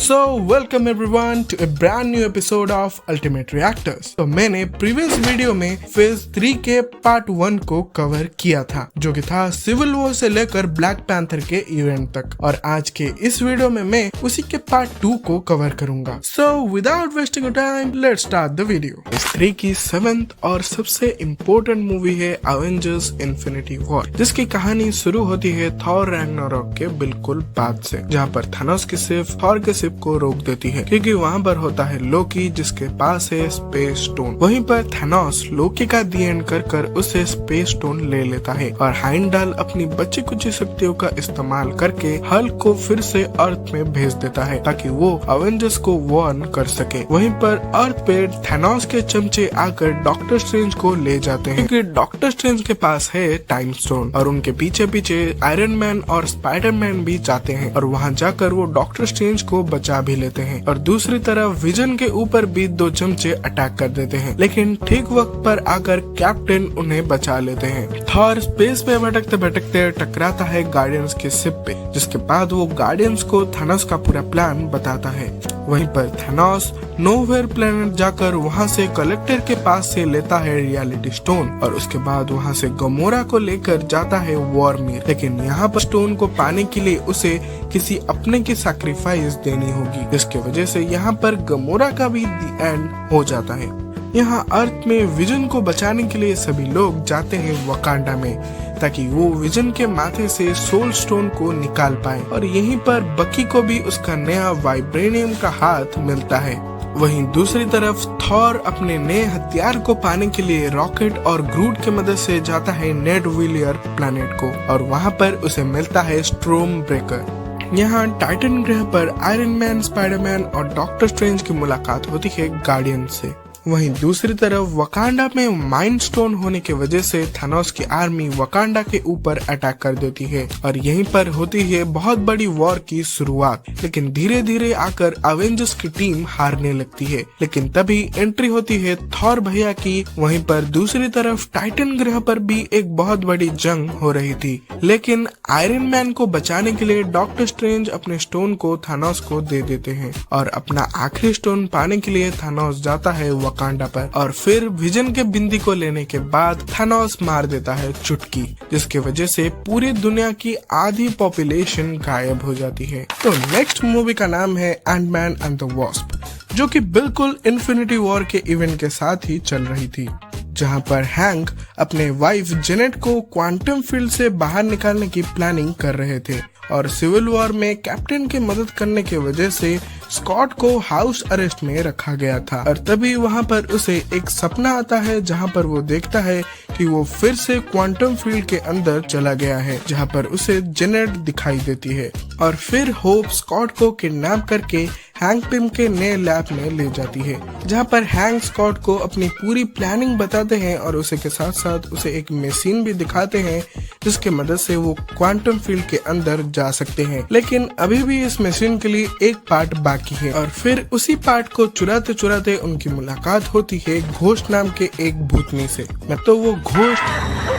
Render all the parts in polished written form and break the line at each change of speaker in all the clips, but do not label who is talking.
So welcome everyone to a brand new episode of Ultimate Reactors। तो मैंने previous video में phase 3 के part 1 को कवर किया था, जो कि था सिविल वॉर से लेकर ब्लैक पैंथर के इवेंट तक, और आज के इस वीडियो में मैं उसी के पार्ट 2 को कवर करूंगा। So without wasting time, let's start the video। Phase 3 की 7th और सबसे इम्पोर्टेंट मूवी है अवेंजर्स इन्फिनिटी वॉर, जिसकी कहानी शुरू होती है थॉर रैग्नारोक के बिल्कुल बाद से, जहाँ पर थानोस की सिर्फ थॉर के शिप को रोक देती है, क्योंकि वहाँ पर होता है लोकी जिसके पास है स्पेस स्टोन। वहीं पर थानोस लोकी का दी एंड कर उसे स्पेस स्टोन ले लेता है, और हाइमडाल अपनी बची कुची शक्तियों का इस्तेमाल करके हल्क को फिर से अर्थ में भेज देता है ताकि वो अवेंजर्स को वार्न कर सके। वहीं पर अर्थ पे थानोस के चमचे आकर डॉक्टर स्ट्रेंज को ले जाते हैं, क्योंकि डॉक्टर स्ट्रेंज के पास है टाइम स्टोन, और उनके पीछे पीछे आयरन मैन और स्पाइडरमैन भी जाते हैं, और वहाँ जाकर वो डॉक्टर स्ट्रेंज को बचा भी लेते हैं। और दूसरी तरफ विजन के ऊपर भी 2 चमचे अटैक कर देते हैं, लेकिन ठीक वक्त पर आकर कैप्टन उन्हें बचा लेते हैं। थॉर स्पेस में भटकते भटकते टकराता है गार्डियंस के शिप पे, जिसके बाद वो गार्डियंस को थानोस का पूरा प्लान बताता है। वहीं पर थानोस नोवेयर प्लेनेट जाकर वहाँ से कलेक्टर के पास से लेता है रियलिटी स्टोन, और उसके बाद वहाँ से गमोरा को लेकर जाता है वॉर्मियर, लेकिन यहाँ पर स्टोन को पाने के लिए उसे किसी अपने की सैक्रिफाइस देनी होगी, जिसकी वजह से यहाँ पर गमोरा का भी दी एंड हो जाता है। यहाँ अर्थ में विजन को बचाने के लिए सभी लोग जाते हैं वकांडा में, ताकि वो विजन के माथे से सोल स्टोन को निकाल पाए, और यहीं पर बकी को भी उसका नया वाइब्रेनियम का हाथ मिलता है। वहीं दूसरी तरफ थॉर अपने नए हथियार को पाने के लिए रॉकेट और ग्रूट की मदद से जाता है नेड विलियर प्लैनेट को, और वहाँ पर उसे मिलता है स्ट्रोम ब्रेकर। यहाँ टाइटन ग्रह पर आयरन मैन, स्पाइडरमैन और डॉक्टर स्ट्रेंज की मुलाकात होती है गार्डियन से। वहीं दूसरी तरफ वकांडा में माइंड स्टोन होने की वजह से थानोस की आर्मी वकांडा के ऊपर अटैक कर देती है, और यहीं पर होती है बहुत बड़ी वॉर की शुरुआत। लेकिन धीरे धीरे आकर अवेंजर्स की टीम हारने लगती है, लेकिन तभी एंट्री होती है थॉर भैया की। वहीं पर दूसरी तरफ टाइटन ग्रह पर भी एक बहुत बड़ी जंग हो रही थी, लेकिन आयरन मैन को बचाने के लिए डॉक्टर स्ट्रेंज अपने स्टोन को थानोस को दे देते हैं, और अपना आखिरी स्टोन पाने के लिए थानोस जाता है वकांडा पर, और फिर विजन के बिंदी को लेने के बाद थानोस मार देता है चुटकी, जिसकी वजह से पूरी दुनिया की आधी पॉपुलेशन गायब हो जाती है। तो नेक्स्ट मूवी का नाम है एंटमैन एंड द वॉस्प, जो कि बिल्कुल इन्फिनिटी वॉर के इवेंट के साथ ही चल रही थी, जहां पर हैंक अपने वाइफ जेनेट को क्वांटम फील्ड से बाहर निकालने की प्लानिंग कर रहे थे, और सिविल वॉर में कैप्टन की मदद करने की वजह से स्कॉट को हाउस अरेस्ट में रखा गया था। और तभी वहां पर उसे एक सपना आता है, जहां पर वो देखता है कि वो फिर से क्वांटम फील्ड के अंदर चला गया है, जहां पर उसे जेनेट दिखाई देती है, और फिर होप स्कॉट को किडनैप करके हैंक पिम के नए लैब में ले जाती है, जहां पर हैंक स्कॉट को अपनी पूरी प्लानिंग बताते हैं, और उसे के साथ साथ उसे एक मशीन भी दिखाते हैं जिसके मदद से वो क्वांटम फील्ड के अंदर जा सकते हैं। लेकिन अभी भी इस मशीन के लिए एक पार्ट बाकी है, और फिर उसी पार्ट को चुराते चुराते उनकी मुलाकात होती है घोस्ट नाम के एक भूतनी से। तो वो घोस्ट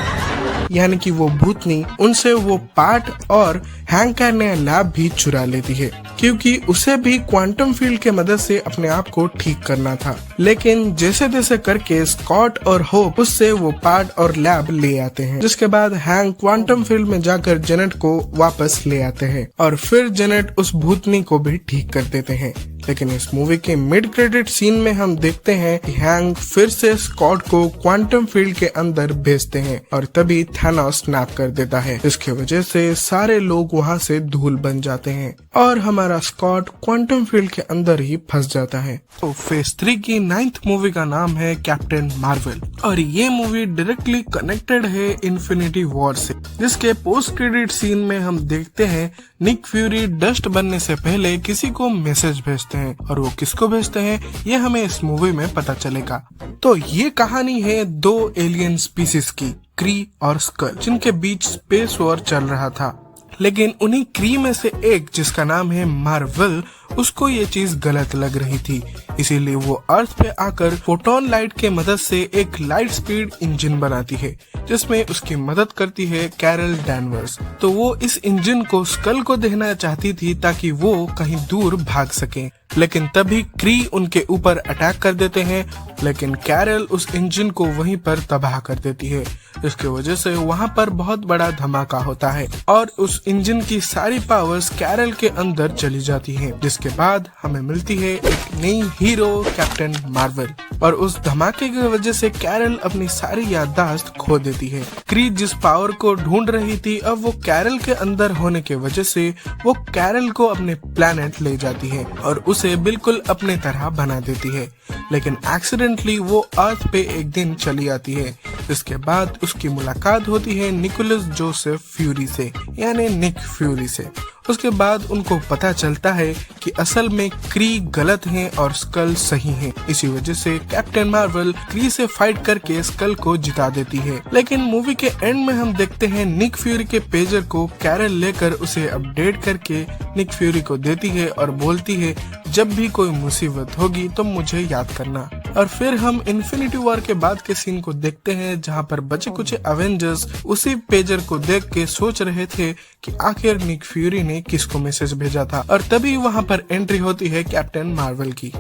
यानी कि वो भूतनी उनसे वो पार्ट और हैंक का नया लैब भी चुरा लेती है, क्योंकि उसे भी क्वांटम फील्ड के मदद से अपने आप को ठीक करना था। लेकिन जैसे तैसे करके स्कॉट और होप उससे वो पार्ट और लैब ले आते हैं, जिसके बाद हैंक क्वांटम फील्ड में जाकर जेनेट को वापस ले आते हैं, और फिर जेनेट उस भूतनी को भी ठीक कर देते हैं। लेकिन इस मूवी के मिड क्रेडिट सीन में हम देखते हैं कि हैंक फिर से स्कॉट को क्वांटम फील्ड के अंदर भेजते हैं, और तभी थानोस स्नैप कर देता है, जिसकी वजह से सारे लोग वहां से धूल बन जाते हैं, और हमारा स्कॉट क्वांटम फील्ड के अंदर ही फंस जाता है। तो फेज 3 की 9th मूवी का नाम है कैप्टन मार्वल, और ये मूवी डायरेक्टली कनेक्टेड है इन्फिनिटी वॉर से, जिसके पोस्ट क्रेडिट सीन में हम देखते हैं निक फ्यूरी डस्ट बनने से पहले किसी को मैसेज भेजते हैं, और वो किसको भेजते हैं ये हमें इस मूवी में पता चलेगा। तो ये कहानी है 2 एलियन स्पीसीज की, क्री और स्कल, जिनके बीच स्पेस वॉर चल रहा था। लेकिन उन्हीं क्री में से एक जिसका नाम है मार्वल, उसको ये चीज गलत लग रही थी। इसीलिए वो अर्थ पे आकर फोटोन लाइट के मदद से एक लाइट स्पीड इंजन बनाती है, जिसमें उसकी मदद करती है कैरल डैनवर्स। तो वो इस इंजन को स्कल को देना चाहती थी ताकि वो कहीं दूर भाग सके, लेकिन तभी क्री उनके ऊपर अटैक कर देते हैं, लेकिन कैरल उस इंजन को वहीं पर तबाह कर देती है। इसकी वजह से वहाँ पर बहुत बड़ा धमाका होता है और उस इंजन की सारी पावर्स कैरल के अंदर चली जाती हैं, जिसके बाद हमें मिलती है एक नई हीरो कैप्टन मार्वल। और उस धमाके की वजह से कैरल अपनी सारी याददाश्त खो देती है। क्री जिस पावर को ढूंढ रही थी, अब वो कैरल के अंदर होने की वजह से वो कैरल को अपने प्लेनेट ले जाती है और उसे बिल्कुल अपने तरह बना देती है। लेकिन एक्सीडेंटली वो अर्थ पे एक दिन चली आती है। इसके बाद उसकी मुलाकात होती है निकोलस जोसेफ फ्यूरी से, यानी निक फ्यूरी से। उसके बाद उनको पता चलता है कि असल में क्री गलत है और स्कल सही है। इसी वजह से कैप्टन मार्वल क्री से फाइट करके स्कल को जिता देती है। लेकिन मूवी के एंड में हम देखते हैं निक फ्यूरी के पेजर को कैरल लेकर उसे अपडेट करके निक फ्यूरी को देती है और बोलती है, जब भी कोई मुसीबत होगी तो मुझे याद करना। और फिर हम इन्फिनिटी वॉर के बाद के सीन को देखते हैं, जहां पर बचे कुछ एवेंजर्स उसी पेजर को देख के सोच रहे थे कि आखिर निक फ्यूरी ने किसको मैसेज भेजा था, और तभी वहां पर एंट्री होती है कैप्टन मार्वल की।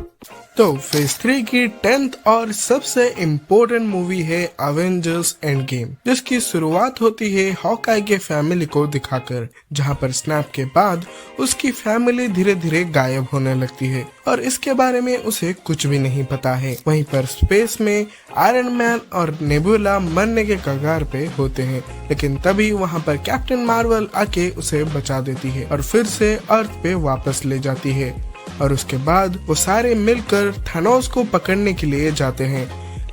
तो फेज 3 की 10th और सबसे इम्पोर्टेंट मूवी है अवेंजर्स एंड गेम, जिसकी शुरुआत होती है हॉकाई के फैमिली को दिखाकर, जहां पर स्नैप के बाद उसकी फैमिली धीरे धीरे गायब होने लगती है और इसके बारे में उसे कुछ भी नहीं पता है। वहीं पर स्पेस में आयरन मैन और नेबुला मरने के कगार पे होते हैं, लेकिन तभी वहां पर कैप्टन मार्वल आके उसे बचा देती है और फिर से अर्थ पे वापस ले जाती है। और उसके बाद वो सारे मिलकर थानोस को पकड़ने के लिए जाते हैं,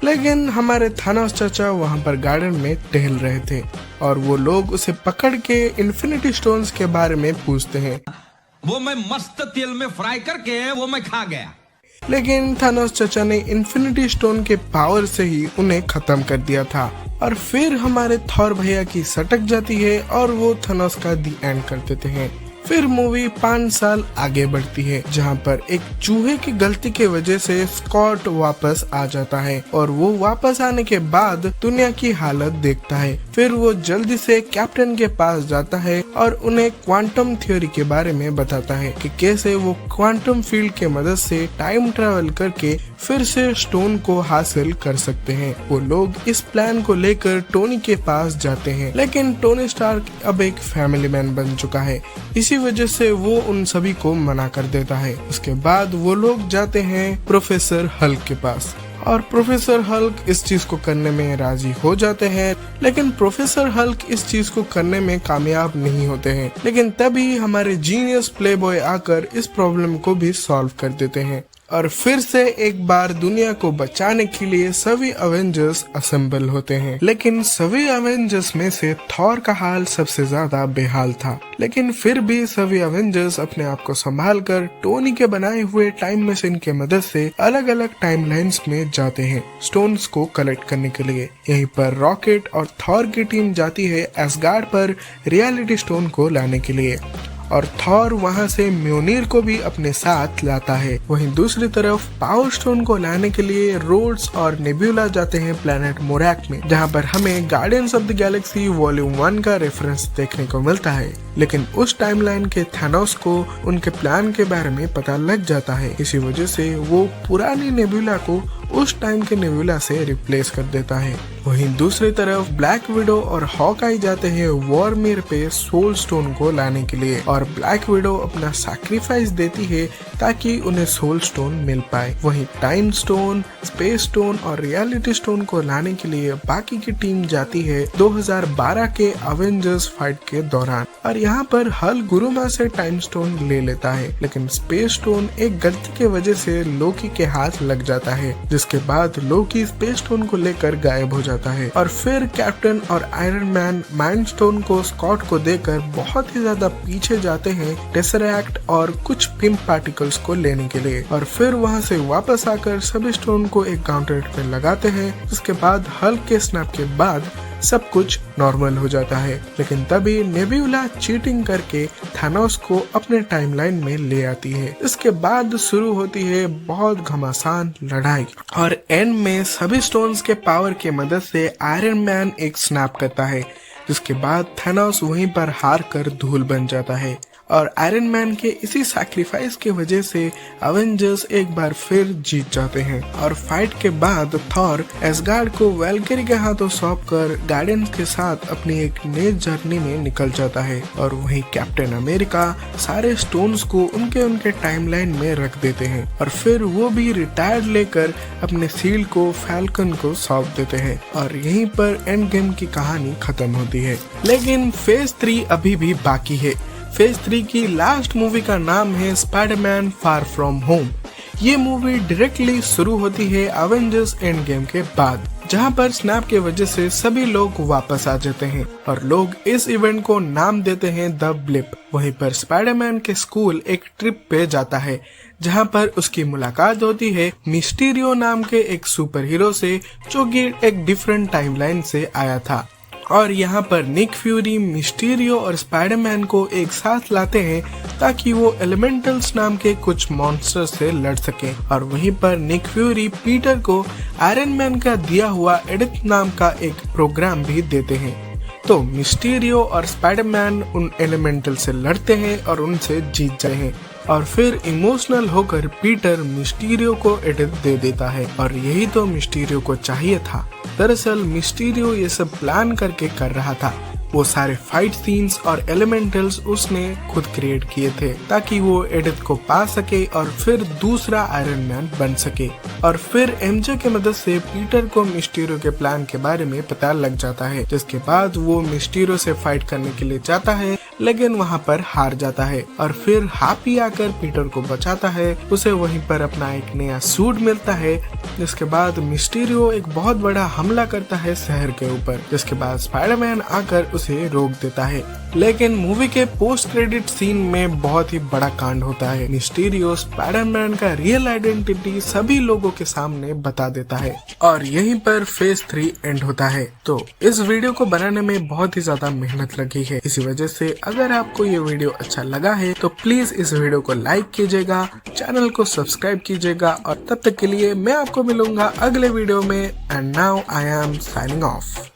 लेकिन हमारे थानोस चाचा वहां पर गार्डन में टहल रहे थे और वो लोग उसे पकड़ के इन्फिनिटी स्टोन्स के बारे में पूछते हैं।
वो मैं मस्त तेल में फ्राई करके वो मैं खा गया।
लेकिन थानोस चाचा ने इन्फिनिटी स्टोन के पावर से ही उन्हें खत्म कर दिया था। और फिर हमारे थॉर भैया की सटक जाती है और वो थानोस का दी एंड कर देते हैं। फिर मूवी 5 साल आगे बढ़ती है, जहां पर एक चूहे की गलती की वजह से स्कॉट वापस आ जाता है और वो वापस आने के बाद दुनिया की हालत देखता है। फिर वो जल्दी से कैप्टन के पास जाता है और उन्हें क्वांटम थ्योरी के बारे में बताता है कि कैसे वो क्वांटम फील्ड के मदद से टाइम ट्रेवल करके फिर से स्टोन को हासिल कर सकते हैं। वो लोग इस प्लान को लेकर टोनी के पास जाते हैं, लेकिन टोनी स्टार्क अब एक फैमिली मैन बन चुका है, इसी वजह से वो उन सभी को मना कर देता है। उसके बाद वो लोग जाते हैं प्रोफेसर हल्क के पास और प्रोफेसर हल्क इस चीज को करने में राजी हो जाते हैं, लेकिन प्रोफेसर हल्क इस चीज को करने में कामयाब नहीं होते हैं। लेकिन तभी हमारे जीनियस प्लेबॉय आकर इस प्रॉब्लम को भी सॉल्व कर देते हैं और फिर से एक बार दुनिया को बचाने के लिए सभी अवेंजर्स असेंबल होते हैं। लेकिन सभी अवेंजर्स में से थॉर का हाल सबसे ज्यादा बेहाल था, लेकिन फिर भी सभी अवेंजर्स अपने आप को संभाल कर टोनी के बनाए हुए टाइम मशीन के मदद से अलग अलग टाइमलाइंस में जाते हैं स्टोन्स को कलेक्ट करने के लिए। यहीं पर रॉकेट और थॉर की टीम जाती है एस्गार्ड पर रियलिटी स्टोन को लाने के लिए और थॉर वहां से म्योनिर को भी अपने साथ लाता है। वहीं दूसरी तरफ पावर स्टोन को लाने के लिए रोड्स और नेब्यूला जाते हैं प्लेनेट मोरैक में, जहां पर हमें guardians of the Galaxy volume 1 का रेफरेंस देखने को मिलता है। लेकिन उस टाइमलाइन के थानोस को उनके प्लान के बारे में पता लग जाता है, इसी वजह से वो पुरानी नेब्यूला को उस टाइम के नेब्यूला से रिप्लेस कर देता है। वहीं दूसरी तरफ ब्लैक विडो और हॉकाई जाते हैं वॉरमीर पे सोल स्टोन को लाने के लिए और ब्लैक विडो अपना सैक्रिफाइस देती है ताकि उन्हें सोल स्टोन मिल पाए। वहीं टाइम स्टोन, स्पेस स्टोन और रियलिटी स्टोन को लाने के लिए बाकी की टीम जाती है 2012 के अवेंजर्स फाइट के दौरान और यहाँ पर हल गुरुमा से टाइम स्टोन ले लेता है, लेकिन स्पेस स्टोन एक गलती के वजह से लोकी के हाथ लग जाता है, जिसके बाद लोकी स्पेस स्टोन को लेकर गायब हो जाता है। और फिर कैप्टन और आयरन मैन माइंड स्टोन को स्कॉट को देकर बहुत ही ज्यादा पीछे जाते हैं टेसरैक्ट और कुछ पिंप पार्टिकल्स को लेने के लिए और फिर वहां से वापस आकर सभी स्टोन को एक काउंटर पे लगाते हैं। उसके बाद हल्क के स्नैप के बाद सब कुछ नॉर्मल हो जाता है। लेकिन तभी नेबुला चीटिंग करके थानोस को अपने टाइमलाइन में ले आती है। इसके बाद शुरू होती है बहुत घमासान लड़ाई और एंड में सभी स्टोन्स के पावर की मदद से आयरन मैन एक स्नैप करता है, जिसके बाद थानोस वहीं पर हार कर धूल बन जाता है और आयरन मैन के इसी सैक्रिफाइस की वजह से अवेंजर्स एक बार फिर जीत जाते हैं। और फाइट के बाद थॉर एसगार्ड को वैल्किरी के हाथों सौंप कर गार्डियंस के साथ अपनी एक नई जर्नी में निकल जाता है और वहीं कैप्टन अमेरिका सारे स्टोन्स को उनके टाइमलाइन में रख देते हैं और फिर वो भी रिटायर्ड लेकर अपने शील्ड को फैल्कन को सौंप देते हैं और यहीं पर एंड गेम की कहानी खत्म होती है। लेकिन फेज 3 अभी भी बाकी है। फेज 3 की लास्ट मूवी का नाम है स्पाइडरमैन फार फ्रॉम होम। ये मूवी डायरेक्टली शुरू होती है अवेंजर्स एंड गेम के बाद, जहां पर स्नैप के वजह से सभी लोग वापस आ जाते हैं और लोग इस इवेंट को नाम देते हैं द ब्लिप। वहीं पर स्पाइडरमैन के स्कूल एक ट्रिप पे जाता है, जहां पर उसकी मुलाकात होती है मिस्टीरियो नाम के एक सुपर हीरो से, जो कि एक डिफरेंट टाइमलाइन से आया था। और यहाँ पर निक फ्यूरी मिस्टीरियो और स्पाइडरमैन को एक साथ लाते हैं ताकि वो एलिमेंटल्स नाम के कुछ मॉन्स्टर से लड़ सके। और वहीं पर निक फ्यूरी पीटर को आयरन मैन का दिया हुआ एडिथ नाम का एक प्रोग्राम भी देते हैं। तो मिस्टीरियो और स्पाइडरमैन उन एलिमेंटल से लड़ते हैं और उनसे जीत जाते हैं और फिर इमोशनल होकर पीटर मिस्टीरियो को एडिथ दे देता है और यही तो मिस्टीरियो को चाहिए था। दरअसल मिस्टीरियो ये सब प्लान करके कर रहा था। वो सारे फाइट सीन्स और एलिमेंटल्स उसने खुद क्रिएट किए थे ताकि वो एडिथ को पा सके और फिर दूसरा आयरन मैन बन सके। और फिर एमजे की मदद से पीटर को मिस्टीरियो के प्लान के बारे में पता लग जाता है, जिसके बाद वो मिस्टीरियो से फाइट करने के लिए जाता है लेकिन वहाँ पर हार जाता है और फिर हापी आकर पीटर को बचाता है। उसे वहीं पर अपना एक नया सूट मिलता है, जिसके बाद मिस्टीरियो एक बहुत बड़ा हमला करता है शहर के ऊपर, जिसके बाद स्पाइडरमैन आकर उसे रोक देता है। लेकिन मूवी के पोस्ट क्रेडिट सीन में बहुत ही बड़ा कांड होता है। मिस्टीरियो स्पाइडरमैन का रियल आइडेंटिटी सभी लोगों के सामने बता देता है और यहीं पर फेज 3 एंड होता है। तो इस वीडियो को बनाने में बहुत ही ज्यादा मेहनत लगी है, इसी वजह से अगर आपको ये वीडियो अच्छा लगा है तो प्लीज इस वीडियो को लाइक कीजिएगा, चैनल को सब्सक्राइब कीजिएगा और तब तक के लिए मैं आपको मिलूंगा अगले वीडियो में। And now I am signing off.